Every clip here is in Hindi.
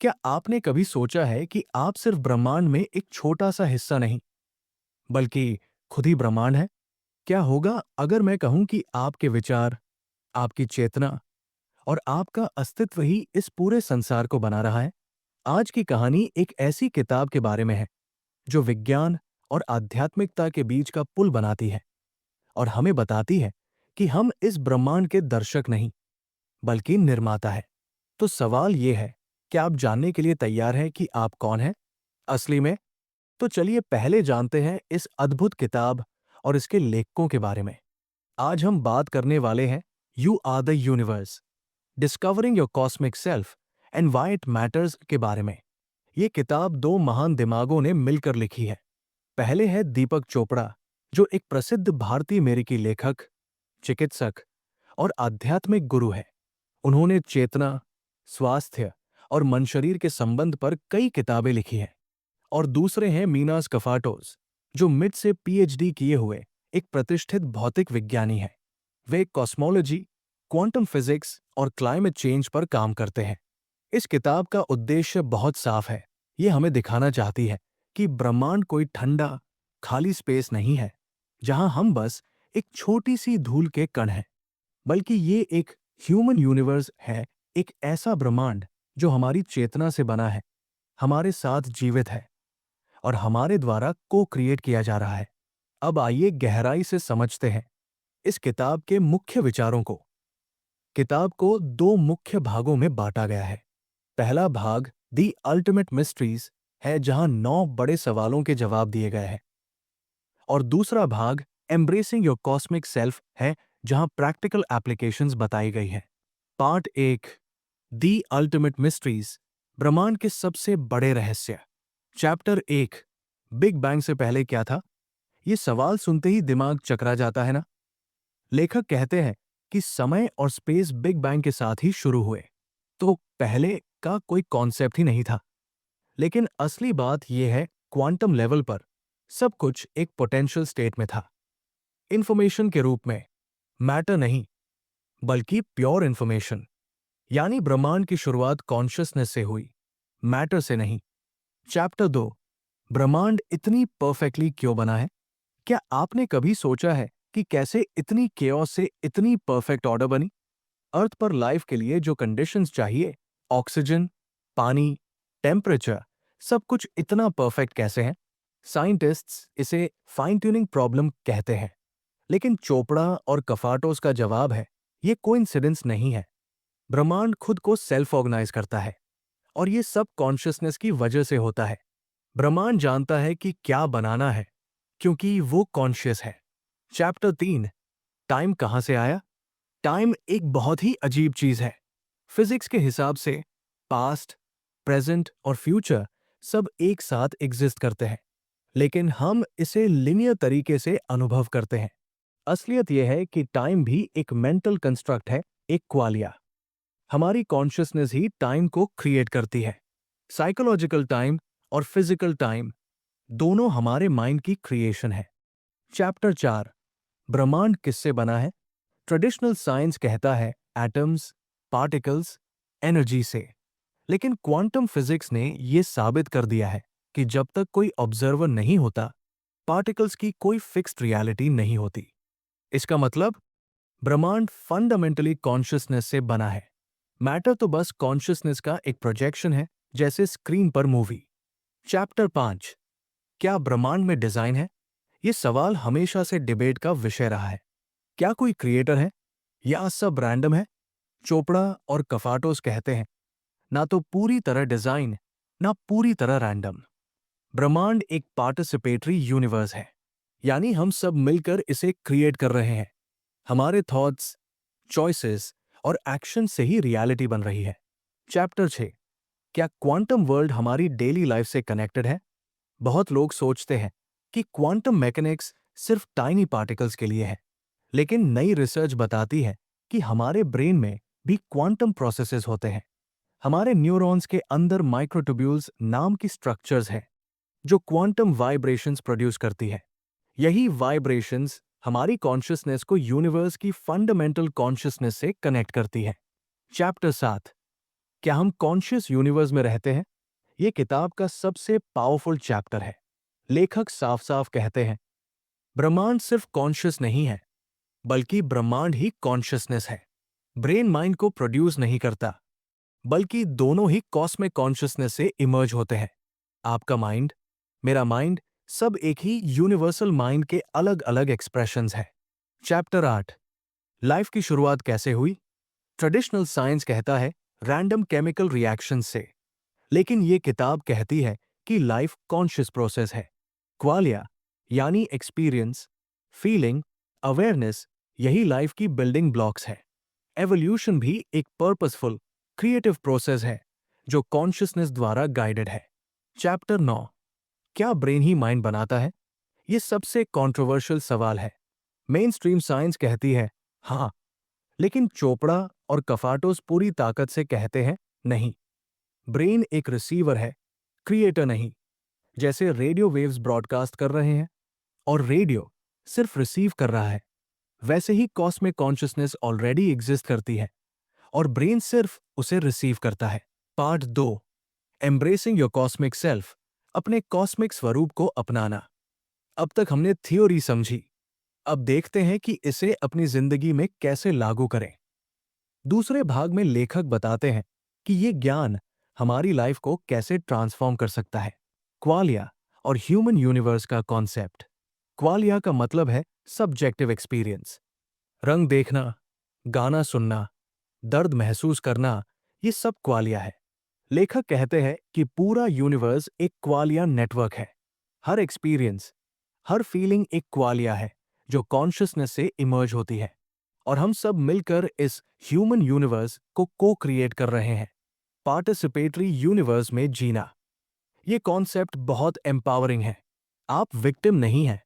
क्या आपने कभी सोचा है कि आप सिर्फ ब्रह्मांड में एक छोटा सा हिस्सा नहीं, बल्कि खुद ही ब्रह्मांड है? क्या होगा अगर मैं कहूं कि आपके विचार, आपकी चेतना और आपका अस्तित्व ही इस पूरे संसार को बना रहा है? आज की कहानी एक ऐसी किताब के बारे में है जो विज्ञान और आध्यात्मिकता के बीच का पुल बनाती है और हमें बताती है कि हम इस ब्रह्मांड के दर्शक नहीं, बल्कि निर्माता है। तो सवाल यह है, क्या आप जानने के लिए तैयार हैं कि आप कौन हैं असली में? तो चलिए पहले जानते हैं इस अद्भुत किताब और इसके लेखकों के बारे में। आज हम बात करने वाले हैं you are the universe, discovering your cosmic self and why it matters के बारे में। ये किताब दो महान दिमागों ने मिलकर लिखी है। पहले है दीपक चोपड़ा, जो एक प्रसिद्ध भारतीय अमेरिकी लेखक, चिकित्सक और आध्यात्मिक गुरु है। उन्होंने चेतना, स्वास्थ्य और मन शरीर के संबंध पर कई किताबें लिखी हैं। और दूसरे हैं मीनास कफाटोस, जो मिड से पीएचडी किए हुए एक प्रतिष्ठित भौतिक विज्ञानी हैं। वे कॉस्मोलॉजी, क्वांटम फिजिक्स और क्लाइमेट चेंज पर काम करते हैं। इस किताब का उद्देश्य बहुत साफ है। ये हमें दिखाना चाहती है कि ब्रह्मांड कोई ठंडा, खाली स्पेस नहीं है, जहां हम बस एक छोटी सी धूल के कण हैं, बल्कि ये एक ह्यूमन यूनिवर्स है, एक ऐसा ब्रह्मांड जो हमारी चेतना से बना है, हमारे साथ जीवित है और हमारे द्वारा को क्रिएट किया जा रहा है। अब आइए गहराई से समझते हैं इस किताब के मुख्य विचारों को। किताब को दो मुख्य भागों में बांटा गया है। पहला भाग दी अल्टीमेट मिस्ट्रीज है, जहां 9 बड़े सवालों के जवाब दिए गए हैं। और दूसरा भाग एम्ब्रेसिंग योर कॉस्मिक सेल्फ है, जहां प्रैक्टिकल एप्लीकेशंस बताई गई हैं। पार्ट 1, दी अल्टीमेट मिस्ट्रीज, ब्रह्मांड के सबसे बड़े रहस्य। चैप्टर 1, बिग बैंग से पहले क्या था? ये सवाल सुनते ही दिमाग चकरा जाता है ना? लेखक कहते हैं कि समय और स्पेस बिग बैंग के साथ ही शुरू हुए, तो पहले का कोई कॉन्सेप्ट ही नहीं था। लेकिन असली बात यह है, क्वांटम लेवल पर सब कुछ एक पोटेंशियल स्टेट में था, इंफॉर्मेशन के रूप में, मैटर नहीं, बल्कि प्योर इंफॉर्मेशन। यानी ब्रह्मांड की शुरुआत कॉन्शियसनेस से हुई, मैटर से नहीं। चैप्टर 2, ब्रह्मांड इतनी परफेक्टली क्यों बना है? क्या आपने कभी सोचा है कि कैसे इतनी केओस से इतनी परफेक्ट ऑर्डर बनी? अर्थ पर लाइफ के लिए जो कंडीशंस चाहिए, ऑक्सीजन, पानी, टेम्परेचर, सब कुछ इतना परफेक्ट कैसे है? साइंटिस्ट्स इसे फाइन ट्यूनिंग प्रॉब्लम कहते हैं, लेकिन चोपड़ा और कफाटोस का जवाब है, ये कोइंसिडेंस नहीं है। ब्रह्मांड खुद को सेल्फ ऑर्गेनाइज करता है और ये सब कॉन्शियसनेस की वजह से होता है। ब्रह्मांड जानता है कि क्या बनाना है, क्योंकि वो कॉन्शियस है। चैप्टर 3, टाइम कहां से आया? टाइम एक बहुत ही अजीब चीज है। फिजिक्स के हिसाब से पास्ट, प्रेजेंट और फ्यूचर सब एक साथ एग्जिस्ट करते हैं, लेकिन हम इसे लिनियर तरीके से अनुभव करते हैं। असलियत यह है कि टाइम भी एक मेंटल कंस्ट्रक्ट है, एक क्वालिया। हमारी कॉन्शियसनेस ही टाइम को क्रिएट करती है। साइकोलॉजिकल टाइम और फिजिकल टाइम दोनों हमारे माइंड की क्रिएशन है। चैप्टर 4, ब्रह्मांड किससे बना है? ट्रेडिशनल साइंस कहता है एटम्स, पार्टिकल्स, एनर्जी से। लेकिन क्वांटम फिजिक्स ने यह साबित कर दिया है कि जब तक कोई ऑब्जर्वर नहीं होता, पार्टिकल्स की कोई फिक्स्ड रियलिटी नहीं होती। इसका मतलब ब्रह्मांड फंडामेंटली कॉन्शियसनेस से बना है। मैटर तो बस कॉन्शियसनेस का एक प्रोजेक्शन है, जैसे स्क्रीन पर मूवी। चैप्टर 5, क्या ब्रह्मांड में डिजाइन है? यह सवाल हमेशा से डिबेट का विषय रहा है। क्या कोई क्रिएटर है या सब रैंडम है? चोपड़ा और कफाटोस कहते हैं, ना तो पूरी तरह डिजाइन, ना पूरी तरह रैंडम। ब्रह्मांड एक पार्टिसिपेटरी यूनिवर्स है, यानी हम सब मिलकर इसे क्रिएट कर रहे हैं। हमारे थॉट्स, चॉइसेस और एक्शन से ही रियलिटी बन रही है। चैप्टर 6, क्या क्वांटम वर्ल्ड हमारी डेली लाइफ से कनेक्टेड है? बहुत लोग सोचते हैं कि क्वांटम मैकेनिक्स सिर्फ टाइनी पार्टिकल्स के लिए है, लेकिन नई रिसर्च बताती है कि हमारे ब्रेन में भी क्वांटम प्रोसेसेस होते हैं। हमारे न्यूरॉन्स के अंदर माइक्रोट्यूब्यूल्स नाम की स्ट्रक्चर्स हैं, जो क्वांटम वाइब्रेशंस प्रोड्यूस करती है। यही वाइब्रेशंस हमारी कॉन्शियसनेस को यूनिवर्स की फंडामेंटल कॉन्शियसनेस से कनेक्ट करती है। चैप्टर 7, क्या हम कॉन्शियस यूनिवर्स में रहते हैं? ये किताब का सबसे पावरफुल चैप्टर है। लेखक साफ साफ कहते हैं, ब्रह्मांड सिर्फ कॉन्शियस नहीं है, बल्कि ब्रह्मांड ही कॉन्शियसनेस है। ब्रेन माइंड को प्रोड्यूस नहीं करता, बल्कि दोनों ही कॉस्मिक कॉन्शियसनेस से इमर्ज होते हैं। आपका माइंड, मेरा माइंड, सब एक ही यूनिवर्सल माइंड के अलग अलग एक्सप्रेशंस हैं। चैप्टर 8, लाइफ की शुरुआत कैसे हुई? ट्रेडिशनल साइंस कहता है रैंडम केमिकल रिएक्शन से, लेकिन ये किताब कहती है कि लाइफ कॉन्शियस प्रोसेस है। क्वालिया यानी एक्सपीरियंस, फीलिंग, अवेयरनेस, यही लाइफ की बिल्डिंग ब्लॉक्स है। एवोल्यूशन भी एक पर्पसफुल, क्रिएटिव प्रोसेस है जो कॉन्शियसनेस द्वारा गाइडेड है। चैप्टर 9, क्या ब्रेन ही माइंड बनाता है? ये सबसे कंट्रोवर्शियल सवाल है। मेन स्ट्रीम साइंस कहती है हाँ, लेकिन चोपड़ा और कफाटोस पूरी ताकत से कहते हैं नहीं। ब्रेन एक रिसीवर है, क्रिएटर नहीं। जैसे रेडियो वेव्स ब्रॉडकास्ट कर रहे हैं और रेडियो सिर्फ रिसीव कर रहा है, वैसे ही कॉस्मिक कॉन्शियसनेस ऑलरेडी एग्जिस्ट करती है और ब्रेन सिर्फ उसे रिसीव करता है। Part 2, embracing your cosmic self, अपने कॉस्मिक स्वरूप को अपनाना। अब तक हमने थ्योरी समझी, अब देखते हैं कि इसे अपनी जिंदगी में कैसे लागू करें। दूसरे भाग में लेखक बताते हैं कि ये ज्ञान हमारी लाइफ को कैसे ट्रांसफॉर्म कर सकता है। क्वालिया और ह्यूमन यूनिवर्स का कॉन्सेप्ट। क्वालिया का मतलब है सब्जेक्टिव एक्सपीरियंस। रंग देखना, गाना सुनना, दर्द महसूस करना, ये सब क्वालिया है। लेखक कहते हैं कि पूरा यूनिवर्स एक क्वालिया नेटवर्क है। हर एक्सपीरियंस, हर फीलिंग एक क्वालिया है जो कॉन्शियसनेस से इमर्ज होती है, और हम सब मिलकर इस ह्यूमन यूनिवर्स को को क्रिएट कर रहे हैं। पार्टिसिपेटरी यूनिवर्स में जीना, ये कॉन्सेप्ट बहुत एम्पावरिंग है। आप विक्टिम नहीं हैं,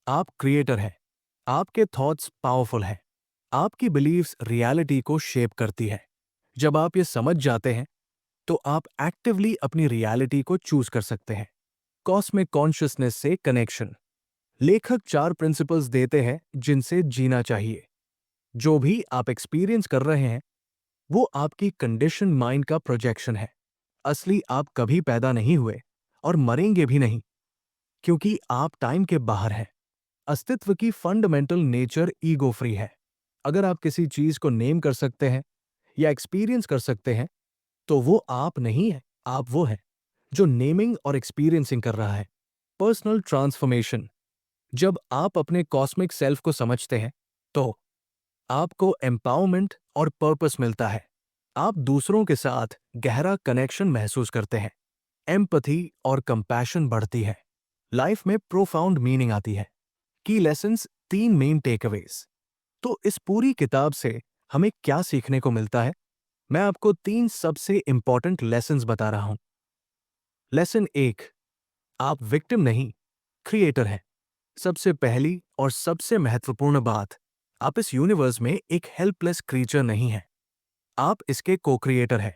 आप क्रिएटर हैं। आपके थॉट्स पावरफुल हैं। आपकी बिलीव्स रियलिटी को शेप करती है। जब आप ये समझ जाते हैं, तो आप एक्टिवली अपनी रियलिटी को चूज कर सकते हैं। कॉस्मिक कॉन्शियसनेस से कनेक्शन। लेखक 4 प्रिंसिपल्स देते हैं जिनसे जीना चाहिए। जो भी आप एक्सपीरियंस कर रहे हैं, वो आपकी कंडीशन माइंड का प्रोजेक्शन है। असली आप कभी पैदा नहीं हुए और मरेंगे भी नहीं, क्योंकि आप टाइम के बाहर हैं। अस्तित्व की फंडामेंटल नेचर ईगो फ्री है। अगर आप किसी चीज को नेम कर सकते हैं या एक्सपीरियंस कर सकते हैं, तो वो आप नहीं है, आप वो हैं जो नेमिंग और एक्सपीरियंसिंग कर रहा है। Personal transformation. जब आप अपने कॉस्मिक सेल्फ को समझते हैं, तो आपको एम्पावरमेंट और पर्पस मिलता है। आप दूसरों के साथ गहरा कनेक्शन महसूस करते हैं। एम्पैथी और कंपैशन बढ़ती है। लाइफ में प्रोफाउंड मीनिंग आती है। की लेसन्स, 3 मेन टेकअवेज। तो इस पूरी किताब से हमें क्या सीखने को मिलता है? मैं आपको 3 सबसे इंपॉर्टेंट लेसन्स बता रहा हूं। लेसन 1, आप विक्टिम नहीं, क्रिएटर हैं। सबसे पहली और सबसे महत्वपूर्ण बात, आप इस यूनिवर्स में एक हेल्पलेस क्रीचर नहीं हैं। आप इसके को क्रिएटर हैं।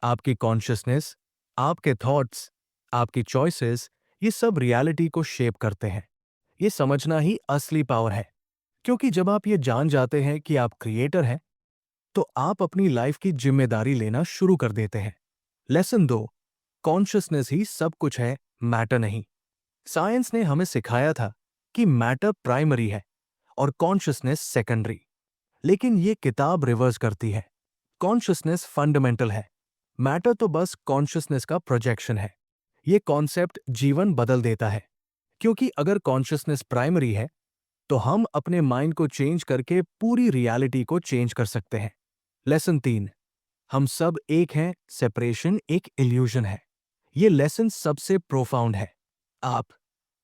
आपकी कॉन्शियसनेस, आपके थॉट्स, आपकी चॉइसेस, ये सब रियलिटी को शेप करते हैं। ये समझना ही असली पावर है, क्योंकि जब आप ये जान जाते हैं कि आप क्रिएटर हैं, तो आप अपनी लाइफ की जिम्मेदारी लेना शुरू कर देते हैं। लेसन 2, कॉन्शियसनेस ही सब कुछ है, मैटर नहीं। साइंस ने हमें सिखाया था कि मैटर प्राइमरी है और कॉन्शियसनेस सेकेंडरी, लेकिन ये किताब रिवर्स करती है। कॉन्शियसनेस फंडामेंटल है, मैटर तो बस कॉन्शियसनेस का प्रोजेक्शन है। ये कॉन्सेप्ट जीवन बदल देता है, क्योंकि अगर कॉन्शियसनेस प्राइमरी है, तो हम अपने माइंड को चेंज करके पूरी रियलिटी को चेंज कर सकते हैं। लेसन 3, हम सब एक हैं, सेपरेशन एक इल्यूजन है। ये लेसन सबसे प्रोफाउंड है। आप,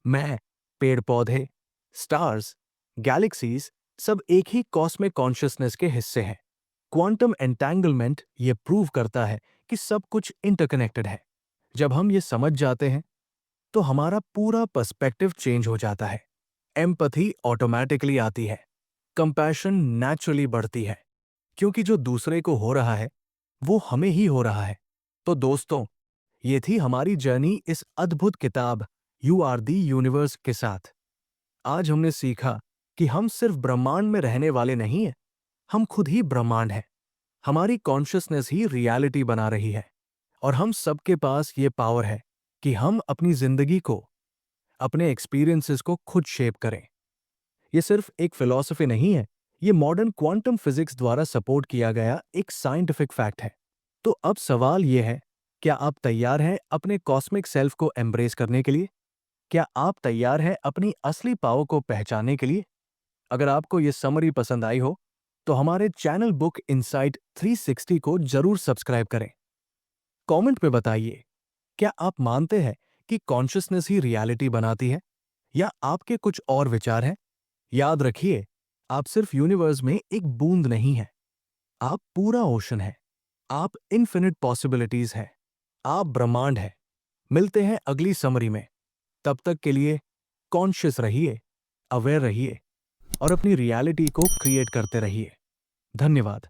मैं, पेड़ पौधे, स्टार्स, गैलेक्सीज, सब एक ही कॉस्मिक कॉन्शियसनेस के हिस्से हैं। क्वांटम एंटैंगलमेंट ये प्रूव करता है कि सब कुछ इंटरकनेक्टेड है। जब हम ये समझ जाते हैं, तो हमारा पूरा पर्सपेक्टिव चेंज हो जाता है। एम्पैथी ऑटोमैटिकली आती है। कंपैशन नेचुरली बढ़ती है, क्योंकि जो दूसरे को हो रहा है, वो हमें ही हो रहा है। तो दोस्तों, ये थी हमारी जर्नी इस अद्भुत किताब यू आर दी यूनिवर्स के साथ। आज हमने सीखा कि हम सिर्फ ब्रह्मांड में रहने वाले नहीं हैं, हम खुद ही ब्रह्मांड हैं। हमारी कॉन्शियसनेस ही रियलिटी बना रही है और हम सबके पास ये पावर है कि हम अपनी जिंदगी को, अपने एक्सपीरियंसेस को खुद शेप करें। ये सिर्फ एक फिलॉसफी नहीं है, ये मॉडर्न क्वांटम फिजिक्स द्वारा सपोर्ट किया गया एक साइंटिफिक फैक्ट है। तो अब सवाल यह है, क्या आप तैयार हैं अपने कॉस्मिक सेल्फ को एम्ब्रेस करने के लिए? क्या आप तैयार हैं अपनी असली पावर को पहचानने के लिए? अगर आपको ये समरी पसंद आई हो, तो हमारे चैनल बुक इनसाइट 360 को जरूर सब्सक्राइब करें। कमेंट में बताइए, क्या आप मानते हैं कि कॉन्शियसनेस ही रियलिटी बनाती है, या आपके कुछ और विचार हैं? याद रखिए, आप सिर्फ यूनिवर्स में एक बूंद नहीं हैं, आप पूरा ओशन हैं, आप इन्फिनिट पॉसिबिलिटीज हैं, आप ब्रह्मांड हैं। मिलते हैं अगली समरी में। तब तक के लिए कॉन्शियस रहिए, अवेयर रहिए और अपनी रियलिटी को क्रिएट करते रहिए। धन्यवाद।